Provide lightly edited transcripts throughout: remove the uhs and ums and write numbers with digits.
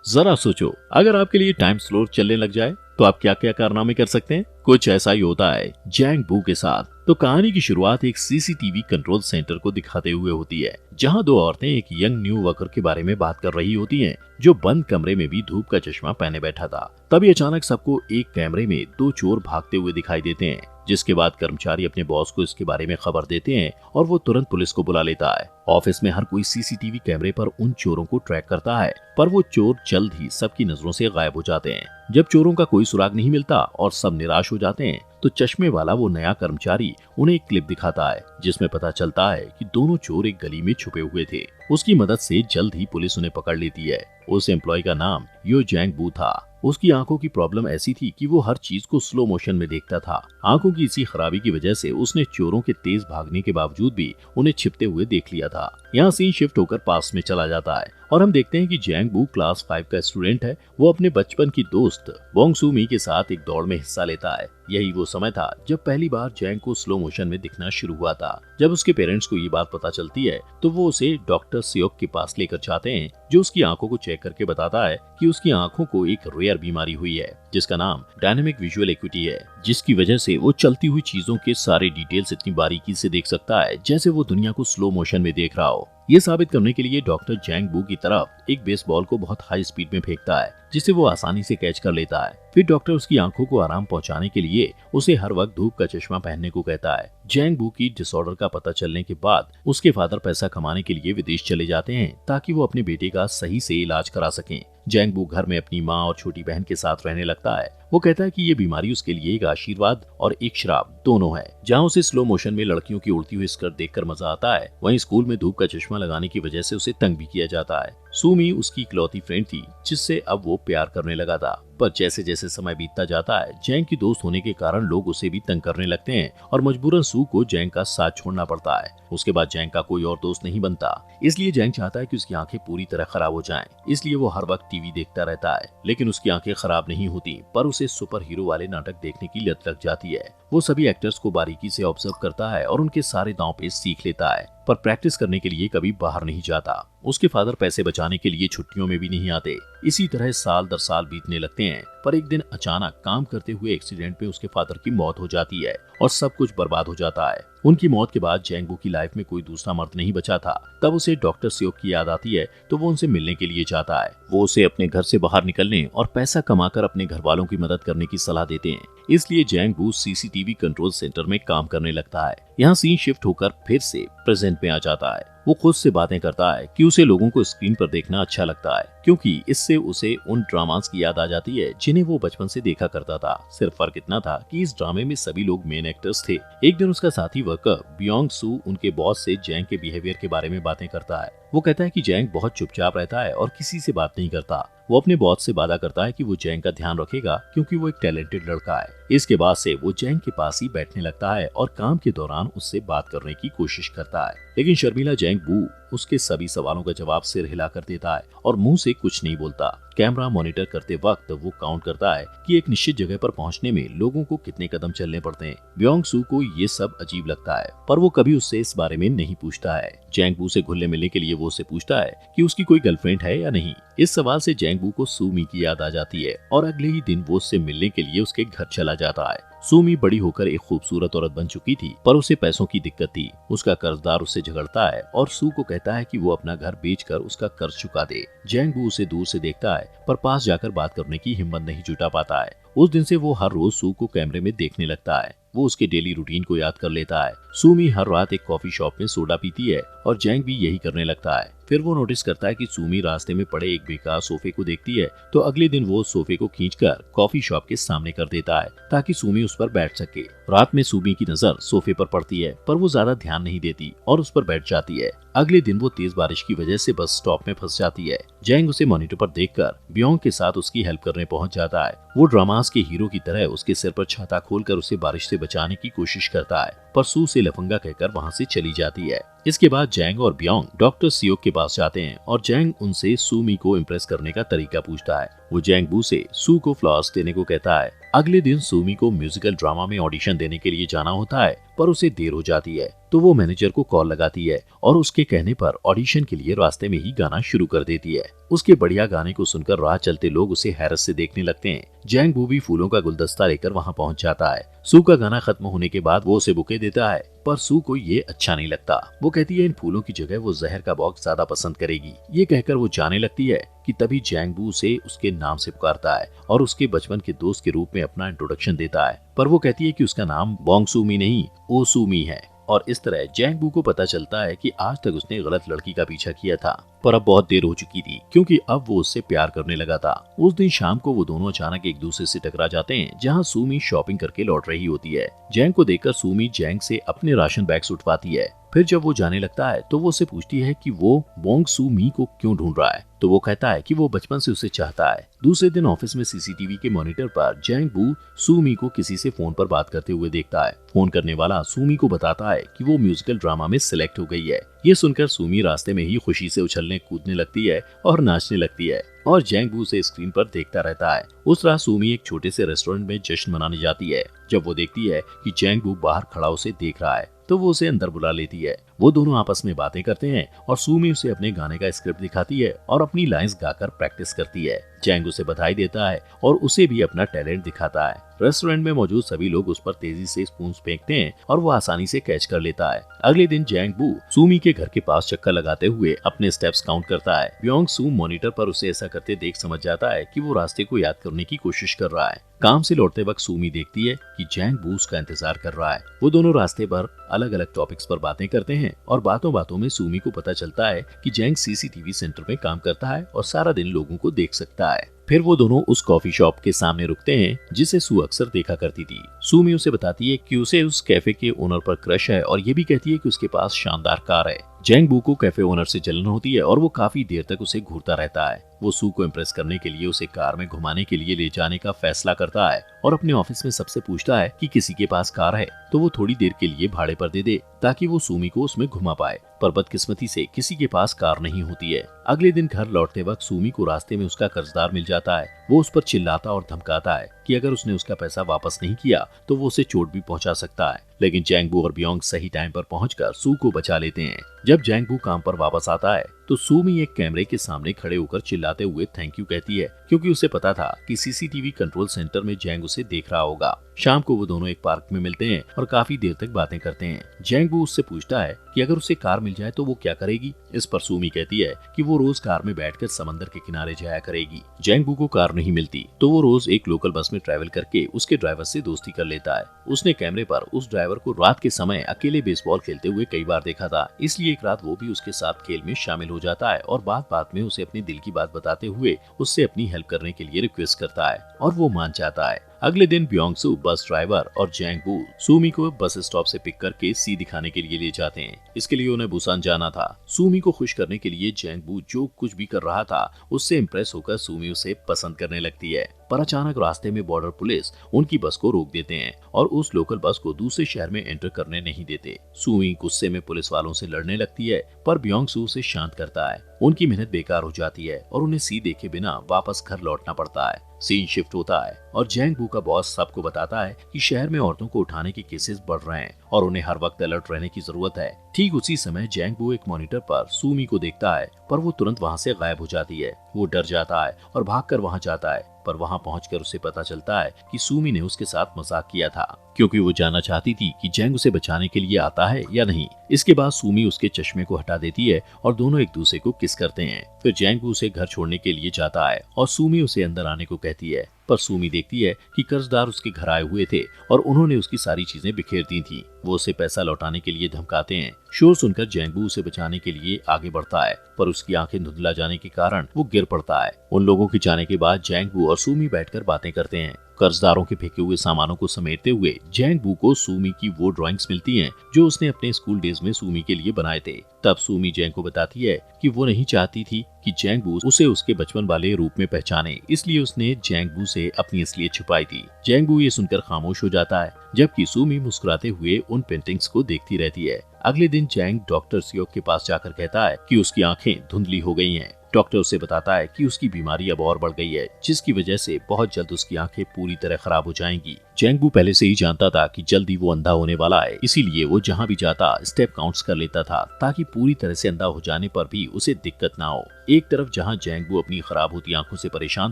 जरा सोचो, अगर आपके लिए टाइम स्लो चलने लग जाए तो आप क्या क्या कारनामे कर सकते हैं। कुछ ऐसा ही होता है जैंग बू के साथ। तो कहानी की शुरुआत एक सीसीटीवी कंट्रोल सेंटर को दिखाते हुए होती है, जहां दो औरतें एक यंग न्यू वर्कर के बारे में बात कर रही होती हैं, जो बंद कमरे में भी धूप का चश्मा पहने बैठा था। तभी अचानक सबको एक कैमरे में दो चोर भागते हुए दिखाई देते हैं, जिसके बाद कर्मचारी अपने बॉस को इसके बारे में खबर देते हैं और वो तुरंत पुलिस को बुला लेता है। ऑफिस में हर कोई सीसीटीवी कैमरे पर उन चोरों को ट्रैक करता है, पर वो चोर जल्द ही सबकी नजरों से गायब हो जाते हैं। जब चोरों का कोई सुराग नहीं मिलता और सब निराश हो जाते हैं, तो चश्मे वाला वो नया कर्मचारी उन्हें एक क्लिप दिखाता है, जिसमें पता चलता है कि दोनों चोर एक गली में छुपे हुए थे। उसकी मदद से जल्द ही पुलिस उन्हें पकड़ लेती है। उस एम्प्लॉय का नाम यो जैंग बू था। उसकी आंखों की प्रॉब्लम ऐसी थी कि वो हर चीज को स्लो मोशन में देखता था। आंखों की इसी खराबी की वजह से उसने चोरों के तेज भागने के बावजूद भी उन्हें छिपते हुए देख लिया था। यहाँ सीन शिफ्ट होकर पास में चला जाता है और हम देखते हैं कि जैंग बू क्लास 5 का स्टूडेंट है। वो अपने बचपन की दोस्त बोंग सू मी के साथ एक दौड़ में हिस्सा लेता है। यही वो समय था जब पहली बार जैंग को स्लो मोशन में दिखना शुरू हुआ था। जब उसके पेरेंट्स को ये बात पता चलती है, तो वो उसे डॉक्टर सियोक के पास लेकर जाते हैं, जो उसकी आंखों को चेक करके बताता है कि उसकी आंखों को एक रेयर बीमारी हुई है, जिसका नाम डायनेमिक विजुअल एक्यूटी है, जिसकी वजह से वो चलती हुई चीजों के सारे डिटेल्स इतनी बारीकी से देख सकता है जैसे वो दुनिया को स्लो मोशन में देख रहा हो। ये साबित करने के लिए डॉक्टर जैंग बू की तरफ एक बेसबॉल को बहुत हाई स्पीड में फेंकता है, जिसे वो आसानी से कैच कर लेता है। फिर डॉक्टर उसकी आंखों को आराम पहुंचाने के लिए उसे हर वक्त धूप का चश्मा पहनने को कहता है। जैंग बू की डिसऑर्डर का पता चलने के बाद उसके फादर पैसा कमाने के लिए विदेश चले जाते हैं, ताकि वो अपने बेटे का सही से इलाज करा सकें। जैंग बू घर में अपनी माँ और छोटी बहन के साथ रहने लगता है। वो कहता है कि ये बीमारी उसके लिए एक आशीर्वाद और एक श्राप दोनों है। जहाँ उसे स्लो मोशन में लड़कियों की उड़ती हुई स्कर्ट देखकर मजा आता है, वहीं स्कूल में धूप का चश्मा लगाने की वजह से उसे तंग भी किया जाता है। सूमी उसकी इकलौती फ्रेंड थी, जिससे अब वो प्यार करने लगा था। पर जैसे जैसे समय बीतता जाता है, जैंग की दोस्त होने के कारण लोग उसे भी तंग करने लगते हैं और मजबूरन सू को जैंग का साथ छोड़ना पड़ता है। उसके बाद जैंग का कोई और दोस्त नहीं बनता, इसलिए जैंग चाहता है कि उसकी आंखें पूरी तरह खराब हो जाएं। इसलिए वो हर वक्त टीवी देखता रहता है, लेकिन उसकी आंखें खराब नहीं होती, पर उसे सुपर हीरो वाले नाटक देखने की लत लग जाती है। वो सभी एक्टर्स को बारीकी से ऑब्जर्व करता है और उनके सारे दांव पेच सीख लेता है, पर प्रैक्टिस करने के लिए कभी बाहर नहीं जाता। उसके फादर पैसे बचाने के लिए छुट्टियों में भी नहीं आते। इसी तरह साल दर साल बीतने लगते हैं, पर एक दिन अचानक काम करते हुए एक्सीडेंट में उसके फादर की मौत हो जाती है और सब कुछ बर्बाद हो जाता है। उनकी मौत के बाद जैंग बू की लाइफ में कोई दूसरा मर्द नहीं बचा था। तब उसे डॉक्टर सियोक की याद आती है, तो वो उनसे मिलने के लिए जाता है। वो उसे अपने घर से बाहर निकलने और पैसा कमाकर अपने घर वालों की मदद करने की सलाह देते हैं। इसलिए जैंग बू सीसीटीवी कंट्रोल सेंटर में काम करने लगता है। यहाँ सीन शिफ्ट होकर फिर से प्रेजेंट में आ जाता है। वो खुद से बातें करता है कि उसे लोगों को स्क्रीन पर देखना अच्छा लगता है, क्योंकि इससे उसे उन ड्रामास की याद आ जाती है जिन्हें वो बचपन से देखा करता था। सिर्फ फर्क इतना था कि इस ड्रामे में सभी लोग मेन एक्टर्स थे। एक दिन उसका साथी वर्कर बियोंग सू उनके बॉस से जैंग के बिहेवियर के बारे में बातें करता है। वो कहता है कि जैंग बहुत चुपचाप रहता है और किसी से बात नहीं करता। वो अपने बॉस से वादा करता है कि वो जैंग का ध्यान रखेगा, क्योंकि वो एक टैलेंटेड लड़का है। इसके बाद से वो जैंग के पास ही बैठने लगता है और काम के दौरान उससे बात करने की कोशिश करता है। लेकिन शर्मिला जैंग बू उसके सभी सवालों का जवाब सिर हिला कर देता है और मुंह से कुछ नहीं बोलता। कैमरा मॉनिटर करते वक्त वो काउंट करता है कि एक निश्चित जगह पर पहुंचने में लोगों को कितने कदम चलने पड़ते हैं। ब्योंग सू को ये सब अजीब लगता है, पर वो कभी उससे इस बारे में नहीं पूछता है। जैंग बू से घुलने मिलने के लिए वो उससे पूछता है कि उसकी कोई गर्लफ्रेंड है या नहीं। इस सवाल से जैंग बू को सूमी की याद आ जाती है और अगले ही दिन वो उससे मिलने के लिए उसके घर चला जाता है। सूमी बड़ी होकर एक खूबसूरत औरत बन चुकी थी, पर उसे पैसों की दिक्कत थी। उसका कर्जदार उससे झगड़ता है और सू को कहता है कि वो अपना घर बेचकर उसका कर्ज चुका दे। जैंग बू उसे दूर से देखता है, पर पास जाकर बात करने की हिम्मत नहीं जुटा पाता है। उस दिन से वो हर रोज सू को कैमरे में देखने लगता है। वो उसके डेली रूटीन को याद कर लेता है। सूमी हर रात एक कॉफी शॉप में सोडा पीती है और जैंग भी यही करने लगता है। फिर वो नोटिस करता है कि सूमी रास्ते में पड़े एक बेकार सोफे को देखती है, तो अगले दिन वो सोफे को खींचकर कॉफी शॉप के सामने कर देता है, ताकि सूमी उस पर बैठ सके। रात में सूमी की नजर सोफे पर पड़ती है, पर वो ज्यादा ध्यान नहीं देती और उस पर बैठ जाती है। अगले दिन वो तेज बारिश की वजह से बस स्टॉप में फंस जाती है। जैंग उसे मॉनिटर पर देखकर ब्योंग के साथ उसकी हेल्प करने पहुंच जाता है। वो ड्रामास के हीरो की तरह उसके सिर पर छाता खोलकर उसे बारिश से बचाने की कोशिश करता है, पर सू से लफंगा कहकर वहां से चली जाती है। इसके बाद जैंग और ब्योंग डॉक्टर सियोक के पास जाते हैं और जैंग उनसे सूमी को इम्प्रेस करने का तरीका पूछता है। वो जैंग बू से सू को फ्लावर्स देने को कहता है। अगले दिन सूमी को म्यूजिकल ड्रामा में ऑडिशन देने के लिए जाना होता है, पर उसे देर हो जाती है तो वो मैनेजर को कॉल लगाती है और उसके कहने पर ऑडिशन के लिए रास्ते में ही गाना शुरू कर देती है। उसके बढ़िया गाने को सुनकर राह चलते लोग उसे हैरत से देखने लगते हैं। जैंग बू भी फूलों का गुलदस्ता लेकर वहाँ पहुँच जाता है। सू का गाना खत्म होने के बाद वो उसे बुके देता है, पर सू को ये अच्छा नहीं लगता। वो कहती है इन फूलों की जगह वो जहर का बॉक्स ज्यादा पसंद करेगी। ये कहकर वो जाने लगती है कि तभी जैंग बू उसे उसके नाम से पुकारता है और उसके बचपन के दोस्त के रूप में अपना इंट्रोडक्शन देता है, पर वो कहती है कि उसका नाम बोंग सूमी नहीं ओ सूमी है। और इस तरह जैंग बू को पता चलता है कि आज तक उसने गलत लड़की का पीछा किया था, पर अब बहुत देर हो चुकी थी क्योंकि अब वो उससे प्यार करने लगा था। उस दिन शाम को वो दोनों अचानक एक दूसरे से टकरा जाते हैं, जहाँ सूमी शॉपिंग करके लौट रही होती है। जैंग को देखकर सूमी जैंग से अपने राशन बैग्स उठवाती है। फिर जब वो जाने लगता है तो वो उससे पूछती है कि वो बोंग सू मी को क्यों ढूंढ रहा है, तो वो कहता है कि वो बचपन से उसे चाहता है। दूसरे दिन ऑफिस में सीसीटीवी के मॉनिटर पर जैंग बू सूमी को किसी से फोन पर बात करते हुए देखता है। फोन करने वाला सूमी को बताता है कि वो म्यूजिकल ड्रामा में सिलेक्ट हो गई है। ये सुनकर सूमी रास्ते में ही खुशी से उछलने कूदने लगती है और नाचने लगती है और जैंग बू उसे स्क्रीन पर देखता रहता है। उस रात सूमी एक छोटे से रेस्टोरेंट में जश्न मनाने जाती है। जब वो देखती है कि जैंग बू बाहर खड़ा उसे देख रहा है तो वो उसे अंदर बुला लेती है। वो दोनों आपस में बातें करते हैं और सूमी उसे अपने गाने का स्क्रिप्ट दिखाती है और अपनी लाइंस गाकर प्रैक्टिस करती है। जैंग उसे बधाई देता है और उसे भी अपना टैलेंट दिखाता है। रेस्टोरेंट में मौजूद सभी लोग उस पर तेजी से स्पून फेंकते हैं और वो आसानी से कैच कर लेता है। अगले दिन जैंग बू सूमी के घर के पास चक्कर लगाते हुए अपने स्टेप्स काउंट करता है। ब्योंग सू मॉनिटर पर उसे ऐसा करते देख समझ जाता है कि वो रास्ते को याद करने की कोशिश कर रहा है। काम से लौटते वक्त सूमी देखती है कि जैंग बू उसका इंतजार कर रहा है। वो दोनों रास्ते पर अलग अलग टॉपिक्स पर बातें करते हैं और बातों बातों में सूमी को पता चलता है कि जैंग सीसीटीवी सेंटर में काम करता है और सारा दिन लोगों को देख सकता है। फिर वो दोनों उस कॉफी शॉप के सामने रुकते हैं जिसे सू अक्सर देखा करती थी। सूमी उसे बताती है कि उसे उस कैफे के ओनर पर क्रश है और ये भी कहती है कि उसके पास शानदार कार है। जैंग बू को कैफे ओनर से जलन होती है और वो काफी देर तक उसे घूरता रहता है। वो सू को इम्प्रेस करने के लिए उसे कार में घुमाने के लिए ले जाने का फैसला करता है और अपने ऑफिस में सबसे पूछता है कि किसी के पास कार है तो वो थोड़ी देर के लिए भाड़े पर दे दे ताकि वो सूमी को उसमें घुमा पाए, पर बदकिस्मती से किसी के पास कार नहीं होती है। अगले दिन घर लौटते वक्त सूमी को रास्ते में उसका कर्जदार मिल जाता है। वो उस पर चिल्लाता और धमकाता है कि अगर उसने उसका पैसा वापस नहीं किया तो वो उसे चोट भी पहुंचा सकता है, लेकिन जैंग बू और ब्योंग सही टाइम पर पहुंचकर सू को बचा लेते हैं। जब जैंग बू काम पर वापस आता है तो सूमी एक कैमरे के सामने खड़े होकर चिल्लाते हुए थैंक यू कहती है, क्योंकि उसे पता था कि सीसीटीवी कंट्रोल सेंटर में जैंग उसे देख रहा होगा। शाम को वो दोनों एक पार्क में मिलते हैं और काफी देर तक बातें करते हैं। जैंग बू उससे पूछता है कि अगर उसे कार मिल जाए तो वो क्या करेगी। इस पर सूमी कहती है कि वो रोज कार में बैठकर समंदर के किनारे जाया करेगी। जैंग बू को कार नहीं मिलती तो वो रोज एक लोकल बस में ट्रैवल करके उसके ड्राइवर से दोस्ती कर लेता है। उसने कैमरे पर उस ड्राइवर को रात के समय अकेले बेसबॉल खेलते हुए कई बार देखा था, इसलिए एक रात वो भी उसके साथ खेल में शामिल हो जाता है और बात बात में उसे अपने दिल की बात बताते हुए उससे अपनी हेल्प करने के लिए रिक्वेस्ट करता है और वो मान जाता है। अगले दिन ब्योंग सू बस ड्राइवर और जैंग बू सूमी को बस स्टॉप से पिक करके सी दिखाने के लिए ले जाते हैं। इसके लिए उन्हें बुसान जाना था। सूमी को खुश करने के लिए जैंग बू जो कुछ भी कर रहा था उससे इम्प्रेस होकर सूमी उसे पसंद करने लगती है, पर अचानक रास्ते में बॉर्डर पुलिस उनकी बस को रोक देते हैं और उस लोकल बस को दूसरे शहर में एंटर करने नहीं देते। सूमी गुस्से में पुलिस वालों से लड़ने लगती है, पर ब्योंग सू उसे शांत करता है। उनकी मेहनत बेकार हो जाती है और उन्हें सी देखे बिना वापस घर लौटना पड़ता है। सीन शिफ्ट होता है और जैंग बू का बॉस सबको बताता है कि शहर में औरतों को उठाने के केसेस बढ़ रहे हैं और उन्हें हर वक्त अलर्ट रहने की जरूरत है। ठीक उसी समय जैंग बू एक मॉनिटर पर सूमी को देखता है, पर वो तुरंत वहाँ से गायब हो जाती है। वो डर जाता है और भागकर वहाँ जाता है, पर वहाँ पहुंचकर उसे पता चलता है कि सूमी ने उसके साथ मजाक किया था, क्योंकि वो जानना चाहती थी कि जैंग उसे बचाने के लिए आता है या नहीं। इसके बाद सूमी उसके चश्मे को हटा देती है और दोनों एक दूसरे को किस करते हैं। फिर जैंग उसे घर छोड़ने के लिए जाता है और सूमी उसे अंदर आने को कहती है, पर सूमी देखती है कि कर्जदार उसके घर आए हुए थे और उन्होंने उसकी सारी चीजें बिखेर दी थी। वो उसे पैसा लौटाने के लिए धमकाते हैं। शोर सुनकर जैंग बू उसे बचाने के लिए आगे बढ़ता है, पर उसकी आंखें धुंधला जाने के कारण वो गिर पड़ता है। उन लोगों के जाने के बाद जैंग बू और सूमी बैठकर बातें करते हैं। कर्जदारों के फेंके हुए सामानों को समेटते हुए जैंग बू को सूमी की वो ड्राइंग्स मिलती हैं जो उसने अपने स्कूल डेज में सूमी के लिए बनाए थे। तब सूमी जैंग को बताती है कि वो नहीं चाहती थी कि जैंग बू उसे उसके बचपन वाले रूप में पहचाने, इसलिए उसने जैंग बू से अपनी असलियत छुपाई थी। जैंग बू ये सुनकर खामोश हो जाता है, जबकि सूमी मुस्कुराते हुए उन पेंटिंग्स को देखती रहती है। अगले दिन जैंग डॉक्टर सियोक के पास जाकर कहता है कि उसकी आंखें धुंधली हो गई हैं। डॉक्टर उसे बताता है कि उसकी बीमारी अब और बढ़ गई है, जिसकी वजह से बहुत जल्द उसकी आंखें पूरी तरह खराब हो जाएंगी। जैंगबू पहले से ही जानता था कि जल्दी वो अंधा होने वाला है, इसीलिए वो जहाँ भी जाता स्टेप काउंट्स कर लेता था ताकि पूरी तरह से अंधा हो जाने पर भी उसे दिक्कत ना हो। एक तरफ जहाँ जैंगबू अपनी खराब होती आंखों से परेशान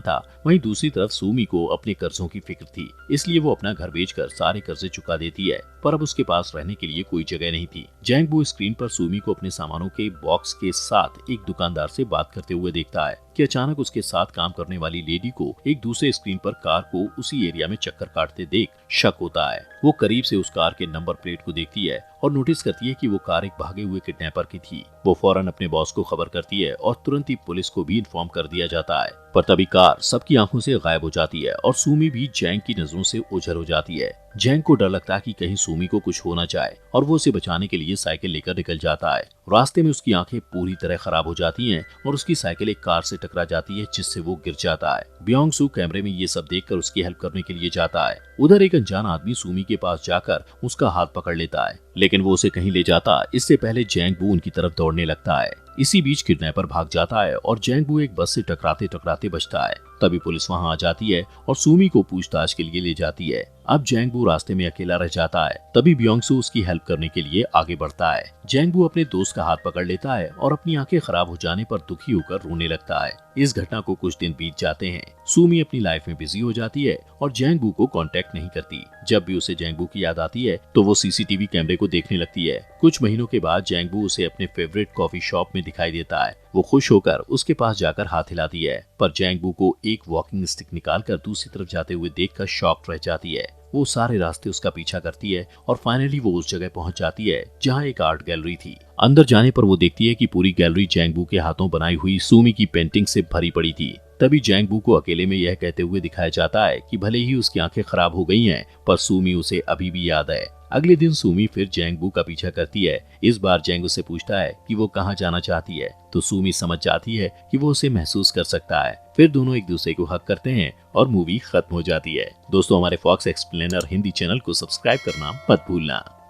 था, वहीं दूसरी तरफ सूमी को अपने कर्जों की फिक्र थी, इसलिए वो अपना घर बेचकर सारे कर्जे चुका देती है। पर अब उसके पास रहने के लिए कोई जगह नहीं थी। जैंगबू स्क्रीन पर सूमी को अपने सामानों के बॉक्स के साथ एक दुकानदार से बात करते हुए देखता है कि अचानक उसके साथ काम करने वाली लेडी को एक दूसरे स्क्रीन पर कार को उसी एरिया में चक्कर काटते देख शक होता है। वो करीब से उस कार के नंबर प्लेट को देखती है और नोटिस करती है कि वो कार एक भागे हुए किडनैपर की थी। वो फौरन अपने बॉस को खबर करती है और तुरंत ही पुलिस को भी इन्फॉर्म कर दिया जाता है। पर तभी कार सबकी आंखों से गायब हो जाती है और सूमी भी जैंग की नजरों से ओझल हो जाती है। जैंग को डर लगता है कि कहीं सूमी को कुछ हो ना जाए और वो उसे बचाने के लिए साइकिल लेकर निकल जाता है। रास्ते में उसकी आंखें पूरी तरह खराब हो जाती हैं और उसकी साइकिल एक कार से टकरा जाती है, जिससे वो गिर जाता है। ब्योंग सू कैमरे में ये सब देखकर उसकी हेल्प करने के लिए जाता है। उधर एक अनजान आदमी सूमी के पास जाकर उसका हाथ पकड़ लेता है, लेकिन वो उसे कहीं ले जाता इससे पहले जैंगबू उनकी तरफ दौड़ने लगता है। इसी बीच किडनैपर भाग जाता है और जैंगबू एक बस से टकराते टकराते बचता है। तभी पुलिस वहां आ जाती है और सूमी को पूछताछ के लिए ले जाती है। अब जैंगबू रास्ते में अकेला रह जाता है। तभी ब्योंगसू उसकी हेल्प करने के लिए आगे बढ़ता है। जैंगबू अपने दोस्त का हाथ पकड़ लेता है और अपनी आंखें खराब हो जाने पर दुखी होकर रोने लगता है। इस घटना को कुछ दिन बीत जाते हैं। सूमी अपनी लाइफ में बिजी हो जाती है और जैंगबू को कांटेक्ट नहीं करती। जब भी उसे जैंगबू की याद आती है तो वो सीसीटीवी कैमरे को देखने लगती है। कुछ महीनों के बाद जैंगबू उसे अपने फेवरेट कॉफी शॉप में दिखाई देता है। वो खुश होकर उसके पास जाकर हाथ हिलाती है, पर जैंगबू को एक वॉकिंग स्टिक निकालकर दूसरी तरफ जाते हुए देखकर शॉक रह जाती है। वो सारे रास्ते उसका पीछा करती है और फाइनली वो उस जगह पहुंच जाती है जहां एक आर्ट गैलरी थी। अंदर जाने पर वो देखती है कि पूरी गैलरी जैंगबू के हाथों बनाई हुई सूमी की पेंटिंग से भरी पड़ी थी। तभी जैंगबू को अकेले में यह कहते हुए दिखाया जाता है कि भले ही उसकी आंखें खराब हो गई हैं, पर सूमी उसे अभी भी याद है। अगले दिन सूमी फिर जैंगबू का पीछा करती है। इस बार जैंग उससे पूछता है कि वो कहाँ जाना चाहती है, तो सूमी समझ जाती है कि वो उसे महसूस कर सकता है। फिर दोनों एक दूसरे को हक करते हैं और मूवी खत्म हो जाती है। दोस्तों, हमारे फॉक्स एक्सप्लेनर हिंदी चैनल को सब्सक्राइब करना मत भूलना।